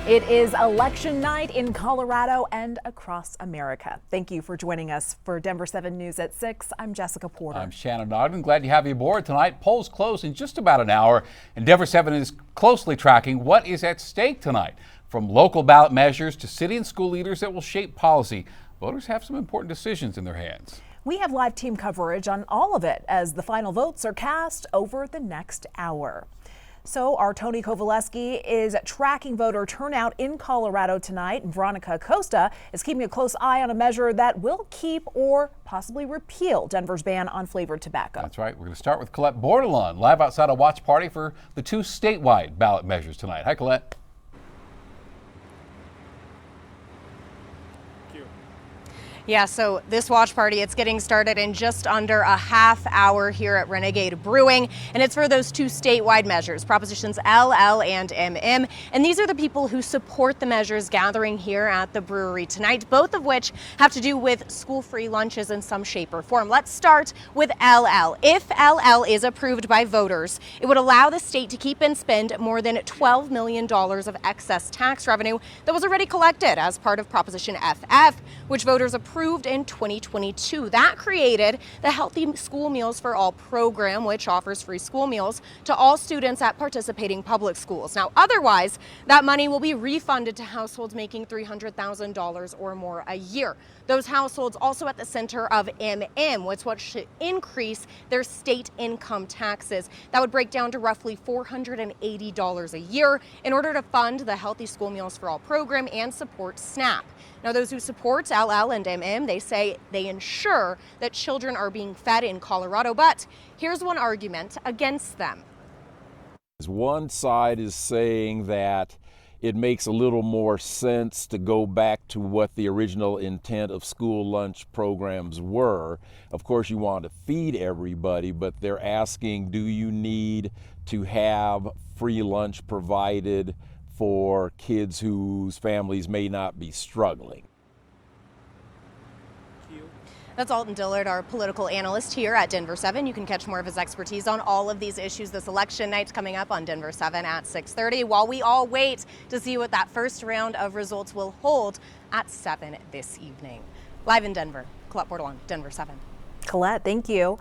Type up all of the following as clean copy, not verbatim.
It is election night in Colorado and across America. Thank you for joining us for Denver 7 News at 6. I'm Jessica Porter. I'm Shannon Ogden. Glad to have you aboard tonight. Polls close in just about an hour, and Denver 7 is closely tracking what is at stake tonight. From local ballot measures to city and school leaders that will shape policy, voters have some important decisions in their hands. We have live team coverage on all of it as the final votes are cast over the next hour. So our Tony Kovaleski is tracking voter turnout in Colorado tonight, and Veronica Costa is keeping a close eye on a measure that will keep or possibly repeal Denver's ban on flavored tobacco. That's right. We're going to start with Colette Bordelon, live outside a watch party for the two statewide ballot measures tonight. Hi, Colette. Yeah, so this watch party, it's getting started in just under a half hour here at Renegade Brewing, and it's for those two statewide measures, Propositions LL and MM, and these are the people who support the measures gathering here at the brewery tonight, both of which have to do with school-free lunches in some shape or form. Let's start with LL. If LL is approved by voters, it would allow the state to keep and spend more than $12 million of excess tax revenue that was already collected as part of Proposition FF, which voters approved in 2022. That created the Healthy School Meals for All program, which offers free school meals to all students at participating public schools. Now, otherwise, that money will be refunded to households making $300,000 or more a year. Those households also at the center of MM, which what should increase their state income taxes. That would break down to roughly $480 a year in order to fund the Healthy School Meals for All program and support SNAP. Now, those who support LL and MM, they say they ensure that children are being fed in Colorado, but here's one argument against them. One side is saying that it makes a little more sense to go back to what the original intent of school lunch programs were. Of course, you want to feed everybody, but they're asking, do you need to have free lunch provided for kids whose families may not be struggling? That's Alton Dillard, our political analyst here at Denver 7. You can catch more of his expertise on all of these issues this election night coming up on Denver 7 at 6:30, while we all wait to see what that first round of results will hold at 7 this evening. Live in Denver, Colette Bordelon, Denver 7. Colette, thank you.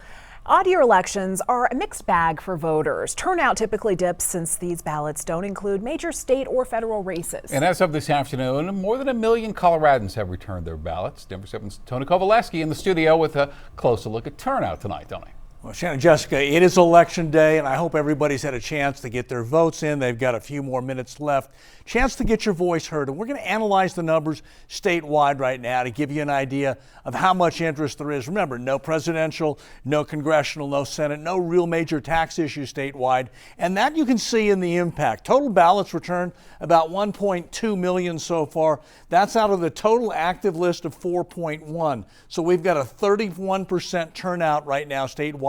Odd-year elections are a mixed bag for voters. Turnout typically dips since these ballots don't include major state or federal races. And as of this afternoon, more than 1 million Coloradans have returned their ballots. Denver 7's Tony Kovaleski in the studio with a closer look at turnout tonight, Tony. Well, Shannon, Jessica, it is election day, and I hope everybody's had a chance to get their votes in. They've got a few more minutes left. Chance to get your voice heard. And we're going to analyze the numbers statewide right now to give you an idea of how much interest there is. Remember, no presidential, no congressional, no Senate, no real major tax issues statewide. And that you can see in the impact. Total ballots returned about 1.2 million so far. That's out of the total active list of 4.1. So we've got a 31% turnout right now statewide.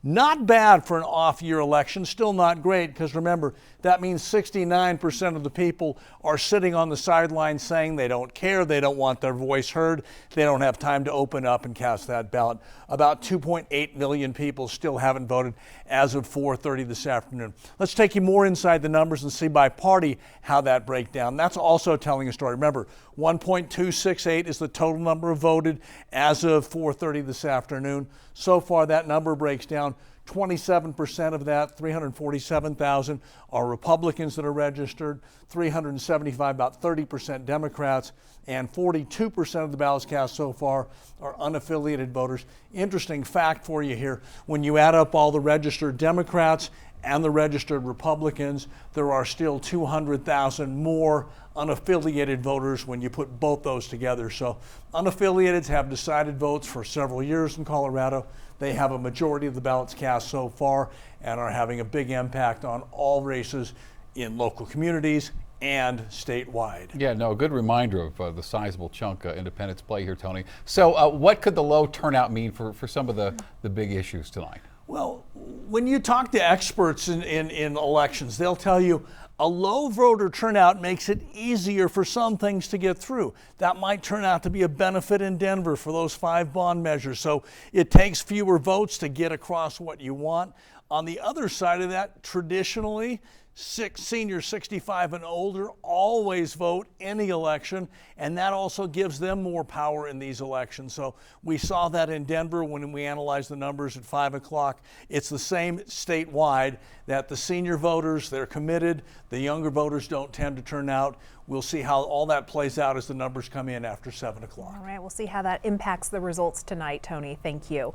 Not bad for an off-year election, still not great, because remember, that means 69% of the people are sitting on the sidelines saying they don't care, they don't want their voice heard, they don't have time to open up and cast that ballot. About 2.8 million people still haven't voted as of 4:30 this afternoon. Let's take you more inside the numbers and see by party how that breaks down. That's also telling a story. Remember, 1.268 is the total number of voted as of 4:30 this afternoon. So far, that number breaks down. 27% of that, 347,000, are Republicans that are registered, 375, about 30% Democrats, and 42% of the ballots cast so far are unaffiliated voters. Interesting fact for you here, when you add up all the registered Democrats and the registered Republicans, there are still 200,000 more unaffiliated voters when you put both those together. So unaffiliateds have decided votes for several years in Colorado. They have a majority of the ballots cast so far and are having a big impact on all races in local communities and statewide. Yeah, no, a good reminder of the sizable chunk independents play here, Tony. So what could the low turnout mean for some of the big issues tonight? Well, when you talk to experts in elections, they'll tell you a low voter turnout makes it easier for some things to get through. That might turn out to be a benefit in Denver for those 5 bond measures. So it takes fewer votes to get across what you want. On the other side of that, traditionally, Seniors 65 and older always vote any election, and that also gives them more power in these elections. So we saw that in Denver when we analyzed the numbers at 5 o'clock. It's the same statewide, that the senior voters, they're committed. The younger voters don't tend to turn out. We'll see how all that plays out as the numbers come in after 7 o'clock. All right, we'll see how that impacts the results tonight, Tony. Thank you.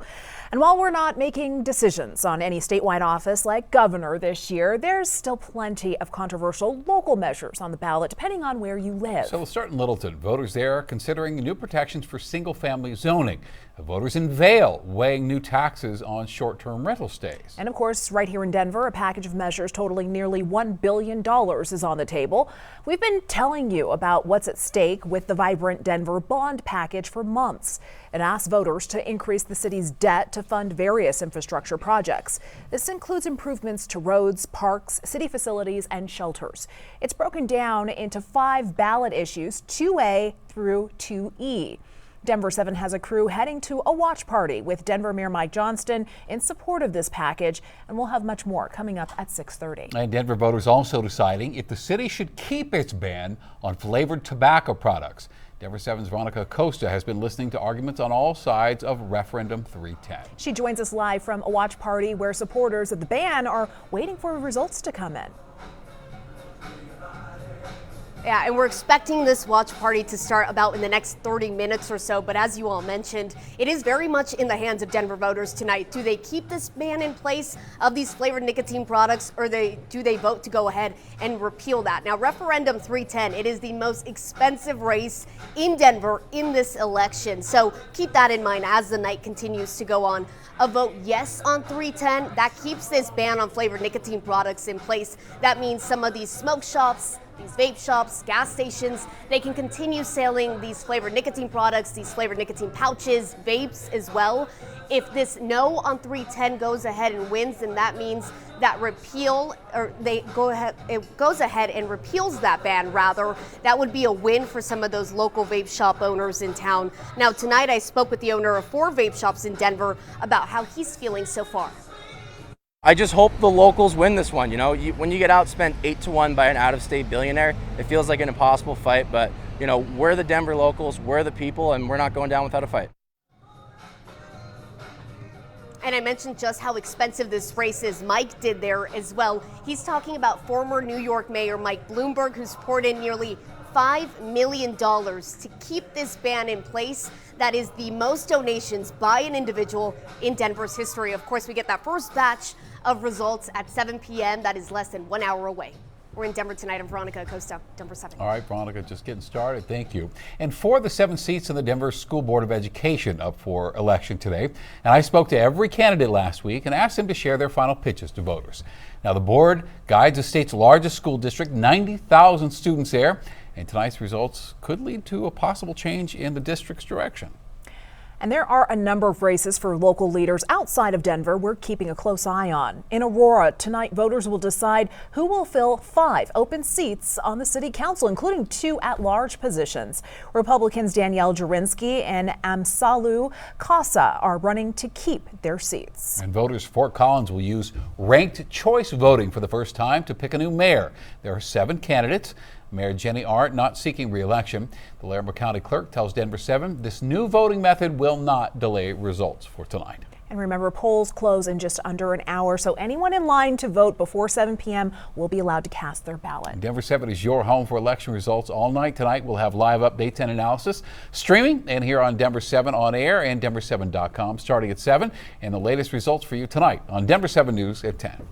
And while we're not making decisions on any statewide office like governor this year, there's still plenty of controversial local measures on the ballot, depending on where you live. So we'll start in Littleton. Voters there are considering new protections for single-family zoning. Voters in Vail weighing new taxes on short-term rental stays. And of course, right here in Denver, a package of measures totaling nearly $1 billion is on the table. We've been telling you about what's at stake with the Vibrant Denver bond package for months. It asks voters to increase the city's debt to fund various infrastructure projects. This includes improvements to roads, parks, city facilities, and shelters. It's broken down into 5 ballot issues, 2A through 2E. Denver7 has a crew heading to a watch party with Denver Mayor Mike Johnston in support of this package, and we'll have much more coming up at 6:30. And Denver voters also deciding if the city should keep its ban on flavored tobacco products. Denver7's Veronica Acosta has been listening to arguments on all sides of Referendum 310. She joins us live from a watch party where supporters of the ban are waiting for results to come in. Yeah, and we're expecting this watch party to start about in the next 30 minutes or so. But as you all mentioned, it is very much in the hands of Denver voters tonight. Do they keep this ban in place of these flavored nicotine products, or do they vote to go ahead and repeal that? Now, Referendum 310, it is the most expensive race in Denver in this election. So keep that in mind as the night continues to go on. A vote yes on 310, that keeps this ban on flavored nicotine products in place. That means some of these smoke shops, these vape shops, gas stations, they can continue selling these flavored nicotine products, these flavored nicotine pouches, vapes as well. If this no on 310 goes ahead and wins, then that means that it goes ahead and repeals that ban rather. That would be a win for some of those local vape shop owners in town. Now tonight I spoke with the owner of 4 vape shops in Denver about how he's feeling so far. I just hope the locals win this one. You know, when you get outspent 8-1 by an out-of-state billionaire, it feels like an impossible fight. But, you know, we're the Denver locals, we're the people, and we're not going down without a fight. And I mentioned just how expensive this race is. Mike did there as well. He's talking about former New York Mayor Mike Bloomberg, who's poured in nearly $5 million to keep this ban in place. That is the most donations by an individual in Denver's history. Of course, we get that first batch of results at 7 p.m. That is less than 1 hour away. We're in Denver tonight. I'm Veronica Acosta, Denver7. All right, Veronica, just getting started. Thank you. And for the 7 seats in the Denver School Board of Education up for election today, and I spoke to every candidate last week and asked them to share their final pitches to voters. Now, the board guides the state's largest school district, 90,000 students there, and tonight's results could lead to a possible change in the district's direction. And there are a number of races for local leaders outside of Denver we're keeping a close eye on. In Aurora, tonight voters will decide who will fill 5 open seats on the city council, including 2 at-large positions. Republicans Danielle Jurinsky and Amsalu Casa are running to keep their seats. And voters Fort Collins will use ranked choice voting for the first time to pick a new mayor. There are 7 candidates. Mayor Jenny Arndt not seeking re-election. The Larimer County Clerk tells Denver7 this new voting method will not delay results for tonight. And remember, polls close in just under an hour, so anyone in line to vote before 7 p.m. will be allowed to cast their ballot. Denver7 is your home for election results all night. Tonight we'll have live updates and analysis streaming and here on Denver7 on air and Denver7.com starting at 7, and the latest results for you tonight on Denver7 News at 10.